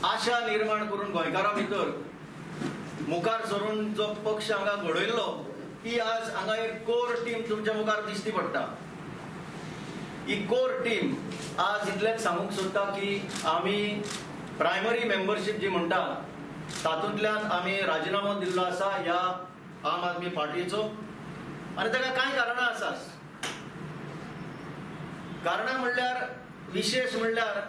आशा निर्माण करून गोंयकारां भितर मुखार सरून जो पक्ष हांगा घडयल्लो ती आज हांगा एक कोर टीम तुमच्या मुखार दिश्टी पडटा. ही कोर टीम आज इतलेंच सांगूंक सोदता की आमी प्रायमरी मेंबरशीप जी म्हणटा तातूंतल्यान आमी राजिनामो दिल्लो आसा ह्या आम आदमी पार्टीचो. आनी ताका कांय कारणां आसात. कारणां म्हणल्यार विशेष म्हणल्यार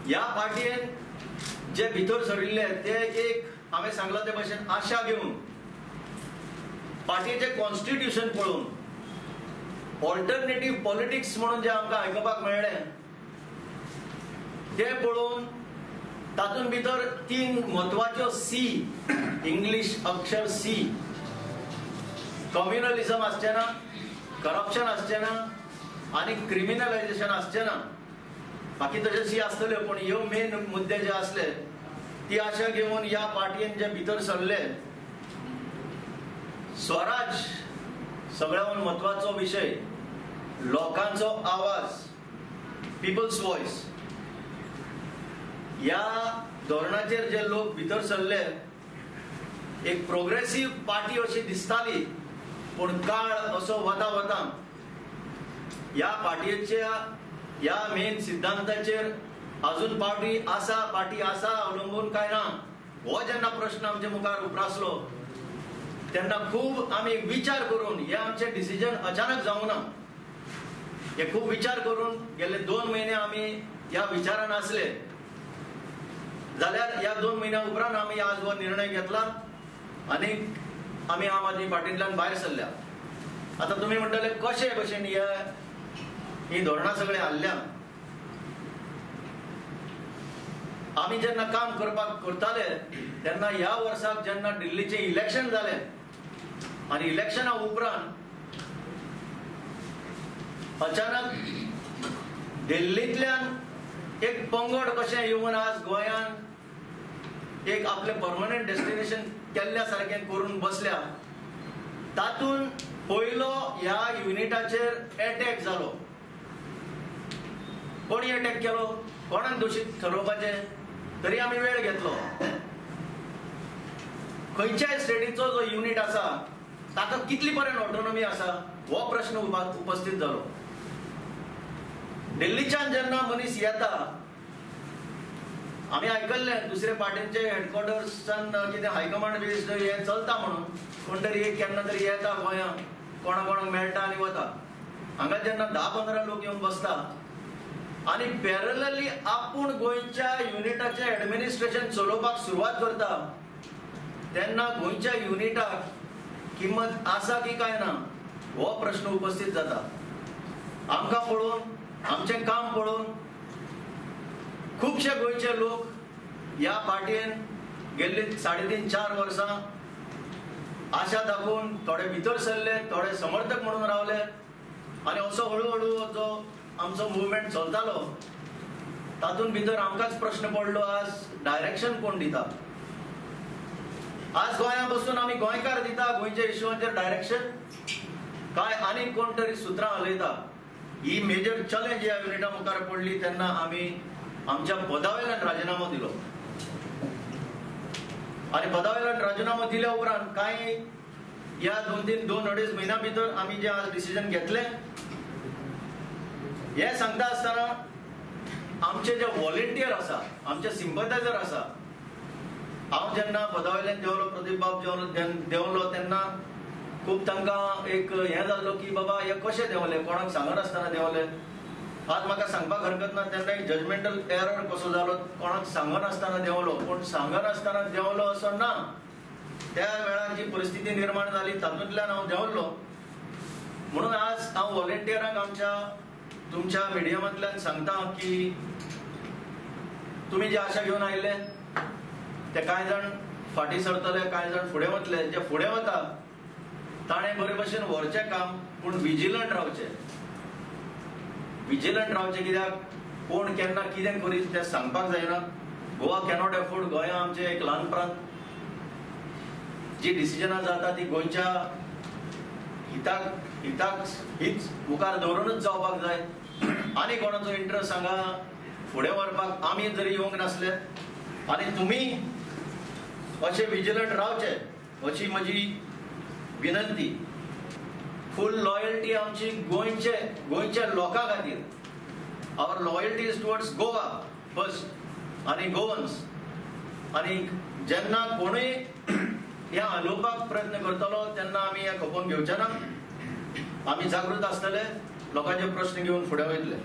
ह्या पार्टयेन जे भितर सरिल्ले ते एक हांवें सांगला ते भशेन आशा घेवन पार्टीचें कॉन्स्टिट्यूशन पळोवन ऑल्टरनेटिव्ह पॉलिटिक्स म्हणून जे आमकां आयकपाक मेळ्ळें ते पळोवन तातूंत भितर 3 म्हत्वाच्यो सी, इंग्लीश अक्षर सी, कम्युनलिझम आसचें ना, करप्शन आसचें ना आनी क्रिमिनलायझेशन आसचें ना. बाकी तशें सी आसतल्यो पूण ह्यो मेन मुद्दे जे आसले ती आशा घेवन ह्या पार्टयेन जे भितर सरले. स्वराज सगळ्यान म्हत्वाचो विशय, लोकांचो आवाज, पीपल्स वॉयस. ह्या धोरणाचेर जे लोक भितर सरले एक प्रोग्रेसिव्ह पार्टी अशी दिसताली पूण काळ असो वता वता ह्या पार्टीच्या ह्या मेन सिद्धांताचेर अजून पार्टी आसा अवलंबून काय ना हो जेन्ना प्रश्न आमच्या मुखार उप्रासलो तेन्ना खूब आमी विचार करून हे आमचे डिसिजन अचानक जावंक ना. हे खूब विचार करून गेले 2 महिने आमी ह्या विचारान आसले. जाल्यार ह्या 2 महिन्या उपरांत आमी आज हो निर्णय घेतला आनी आमी आम आदमी पार्टींतल्यान भायर सरल्या. आता तुम्ही म्हणटले कशे भशेन ही धोरणां सगळे हाडल्या. आमी जेन्ना काम करताले तेन्ना ह्या वर्साक जेन्ना दिल्लीचे इलेक्शन जाले आनी इलेक्शना उपरांत अचानक दिल्लींतल्यान एक पंगड कशें येवन आज गोंयान एक आपले परमनंट डेस्टिनेशन केल्ल्या सारकें करून बसल्या. तातून पयलो ह्या युनिटाचेर अटॅक जालो. कोणी अटॅक केलो, कोणाक दोशीत ठरोवपाचें, तरी आमी वेळ घेतलो. खंयच्याय स्टेटीचो जो युनिट आसा ताका कितली पर्यंत ऑटोनॉमी आसा हो प्रश्न उपस्थित जालो. दिल्लीच्यान जेन्ना मनीस येता आमी आयकल्लें दुसरे पार्टींचे हेडक्वॉर्टर्सान कितें हायकमांड बेस्ड हें चलता म्हणून कोण तरी एक केन्ना तरी येता गोंयांत कोणाक मेळटा आनी वता. हांगा जेन्ना 10-15 लोक येवन बसता आनी पॅरलली आपूण गोंयच्या युनिटाचें एडमिनिस्ट्रेशन चलोवपाक सुरवात करता तेन्ना गोंयच्या युनिटाक किंमत आसा की काय ना हो प्रश्न उपस्थित जाता. आमकां पळोवन आमचें काम पळोवन खुबशे गोंयचे लोक ह्या पार्टयेन गेल्ली 3.5-4 वर्सां आशा दाखोवन थोडे भितर सरले, थोडे समर्थक म्हणून रावले आनी असो हळू जो आमचो मुवमेंट चलतालो तातूंत भितर आमकांच प्रश्न पडलो आज डायरेक्शन कोण दिता. आज गोंयांत बसून आमी गोंयकार दिता गोंयच्या इश्यूवांचेर डायरेक्शन काय आनी कोण तरी सुत्रां हलयता. ही मेजर चॅलेंज ह्या युनिटा मुखार पडली तेन्ना आमी आमच्या पदावेल्यान राजिनामो दिलो. आनी पदावेल्यान राजिनामो दिल्या उपरांत कांय ह्या 2-2.5 म्हयन्या भितर आमी जे आज डिसिजन घेतलें हे सांगता आसतना आमचे जे व्हॉलेंटियर आसा, आमचे सिंपथायझर आसा, हांव जेन्ना पदावेल्यान देंवलो, प्रदीप बाब देंवलो तेन्ना खूब तांकां एक हें जाल्लो की बाबा हे कशें देंवले, कोणाक सांगनासतना देंवले. आज म्हाका सांगपाक हरकत ना तेन्ना एक जजमेंटल एरर कसो जालो, कोणाक सांगनासतना देंवलो. पूण सांगनासतना देंवलो असो ना, त्या वेळार जी परिस्थिती निर्माण जाली तातूंतल्यान हांव देंवल्लो. म्हणून आज हांव व्हॉलेंटियरांक आमच्या तुमच्या मिडियमांतल्यान सांगता की तुमी जे आशा घेवन आयिल्ले ते कांय जाण फाटीं सरतले, कांय जाण फुडें वतले. जे फुडें वता ताणें बरे भशेन व्हरचें काम पूण विजिलंट रावचें. कित्याक कोण केन्ना कितें करीत तें सांगपाक जायना. Goa cannot afford. गोंया आमचें एक ल्हान प्रांत. जी डिसिजनां जाता ती गोंयच्या हिताक हीच मुखार दवरूनच जावपाक जाय. आनी कोणाचो इंट्रस्ट हांगा फुडें व्हरपाक आमी जरी येवंक नासले आनी तुमी अशे विजिलंट रावचे अशी म्हजी विनंती. फुल लॉयल्टी आमची गोंयच्या लोकां खातीर. Our loyalty is towards Goa first आनी गोवन्स. आनी जेन्ना कोणूय ह्या हलोवपाक प्रयत्न करतलो तेन्ना आमी हें खपोवन घेवचे ना. आमी जागृत आसतले, लोकांचे प्रश्न घेवन फुडें वयतले.